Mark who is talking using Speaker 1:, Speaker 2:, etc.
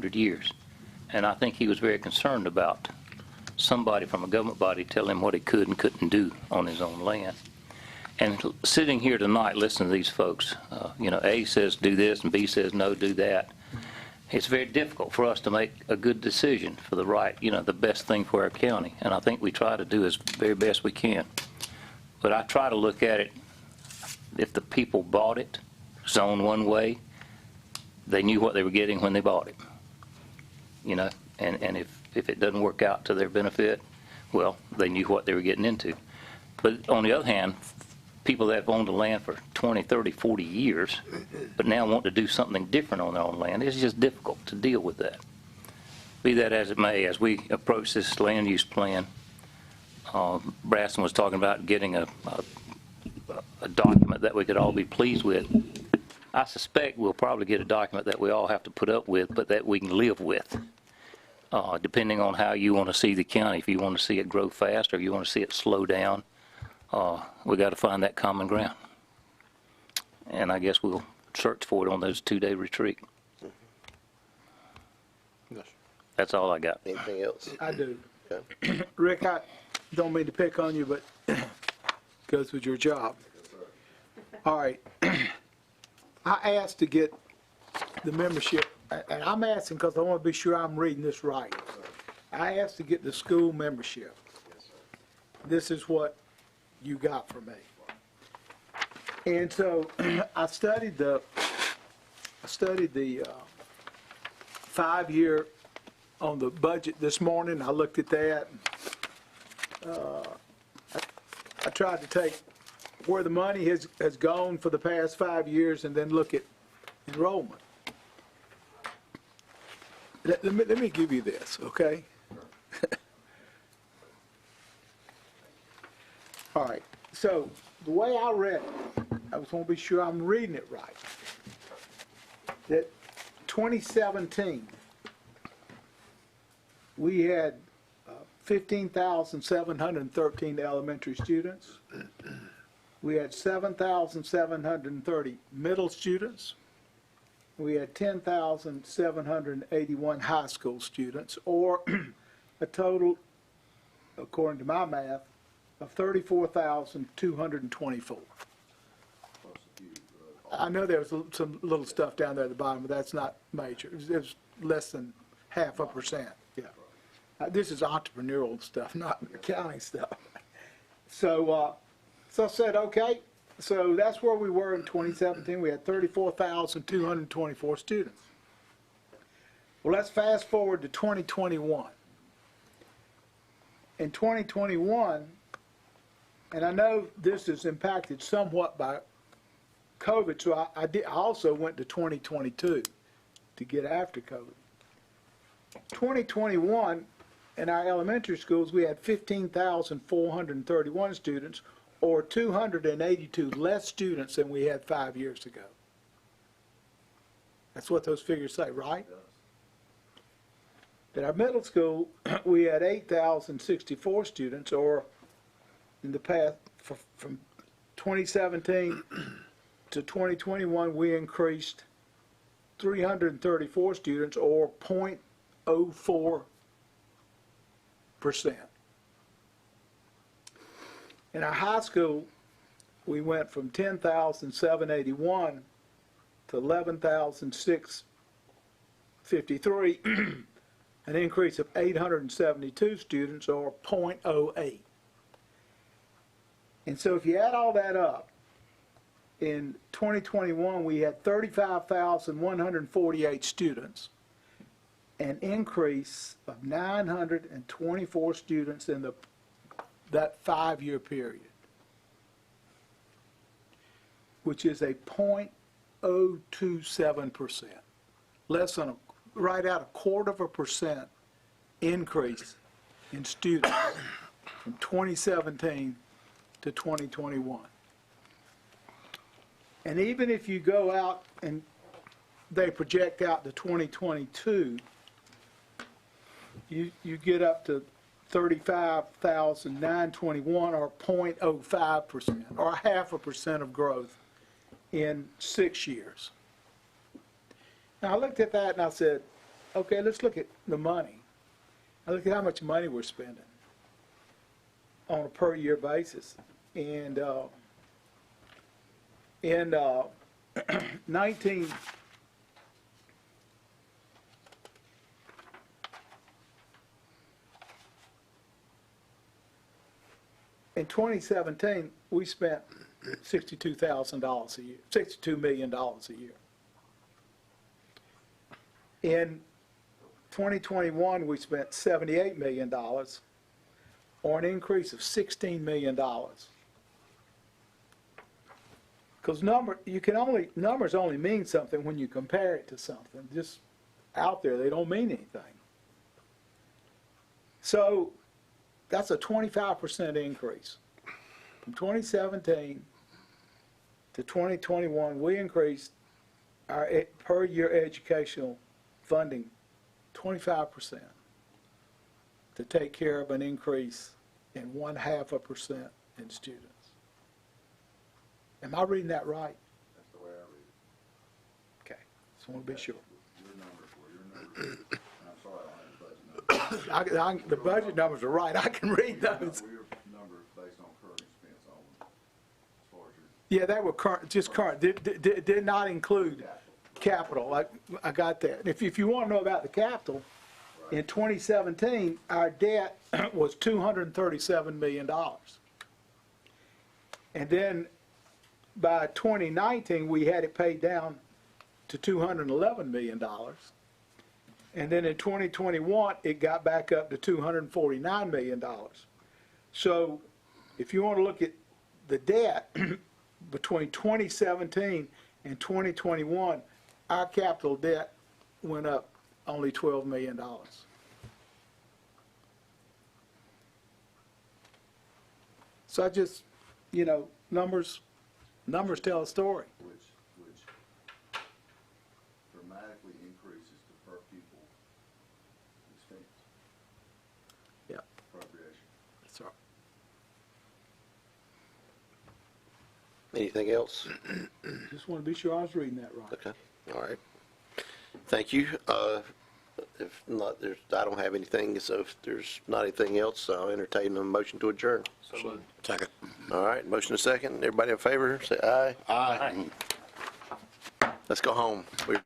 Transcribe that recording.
Speaker 1: 100 years. And I think he was very concerned about somebody from a government body telling him what he could and couldn't do on his own land. And sitting here tonight listening to these folks, you know, A says do this and B says no, do that. It's very difficult for us to make a good decision for the right, you know, the best thing for our county. And I think we try to do as very best we can. But I try to look at it, if the people bought it, zoned one way, they knew what they were getting when they bought it. You know, and if it doesn't work out to their benefit, well, they knew what they were getting into. But on the other hand, people that have owned the land for 20, 30, 40 years, but now want to do something different on their own land, it's just difficult to deal with that. Be that as it may, as we approach this land use plan, Braston was talking about getting a document that we could all be pleased with. I suspect we'll probably get a document that we all have to put up with, but that we can live with, depending on how you want to see the county. If you want to see it grow fast or you want to see it slow down, we got to find that common ground. And I guess we'll search for it on those 2-day retreat.
Speaker 2: Yes.
Speaker 1: That's all I got.
Speaker 2: Anything else?
Speaker 3: I do.
Speaker 2: Okay.
Speaker 3: Rick, I don't mean to pick on you, but goes with your job. All right. I asked to get the membership, and I'm asking because I want to be sure I'm reading this right. I asked to get the school membership. This is what you got for me. And so I studied the 5-year on the budget this morning. I looked at that. I tried to take where the money has gone for the past 5 years and then look at enrollment. Let me give you this, okay? All right, so the way I read it, I just want to be sure I'm reading it right. That 2017, we had 15,713 elementary students. We had 7,730 middle students. We had 10,781 high school students, or a total, according to my math, of 34,224. I know there's some little stuff down there at the bottom, but that's not major. It's less than 0.5%. Yeah. This is entrepreneurial stuff, not accounting stuff. So, so I said, okay, so that's where we were in 2017. We had 34,224 students. Well, let's fast forward to 2021. In 2021, and I know this is impacted somewhat by COVID, so I also went to 2022 to get after COVID. 2021, in our elementary schools, we had 15,431 students, or 282 less students than we had 5 years ago. That's what those figures say, right? At our middle school, we had 8,064 students, or in the past, from 2017 to 2021, we increased 334 students, or 0.04%. In our high school, we went from 10,781 to 11,653, an increase of 872 students, or 0.08. And so if you add all that up, in 2021 we had 35,148 students, an increase of 924 students in that 5-year period, which is a 0.027%, less than right out 1/4% increase in students from 2017 to 2021. And even if you go out and they project out to 2022, you get up to 35,921, or 0.05%, or 0.5% of growth in 6 years. Now I looked at that and I said, okay, let's look at the money. Now look at how much money we're spending on a per year basis. And in 19 in 2017, we spent $62,000 a year, $62 million a year. In 2021, we spent $78 million, or an increase of $16 million. Because numbers only mean something when you compare it to something. Just out there, they don't mean anything. So that's a 25% increase. From 2017 to 2021, we increased our per year educational funding 25% to take care of an increase in 0.5% in students. Am I reading that right?
Speaker 2: That's the way I read it.
Speaker 3: Okay, just want to be sure.
Speaker 2: Your numbers were your numbers. And I'm sorry, I don't have the budget numbers.
Speaker 3: The budget numbers are right. I can read those.
Speaker 2: Were your numbers based on current expense only, as far as your
Speaker 3: Yeah, they were current, just current. Did not include capital. I got that. If you want to know about the capital, in 2017, our debt was $237 million. And then by 2019, we had it paid down to $211 million. And then in 2021, it got back up to $249 million. So if you want to look at the debt between 2017 and 2021, our capital debt went up only $12 million. So I just, numbers tell a story.
Speaker 2: which dramatically increases the per pupil expense
Speaker 3: Yeah,
Speaker 2: appropriation.
Speaker 3: that's right.
Speaker 4: Anything else?
Speaker 3: Just want to be sure I was reading that right.
Speaker 4: Okay, all right. Thank you. If not, I don't have anything, so if there's not anything else, I'll entertain a motion to adjourn.
Speaker 1: So moved.
Speaker 4: Second. All right, motion is second. Everybody in favor, say aye.
Speaker 1: Aye.
Speaker 4: Let's go home. We're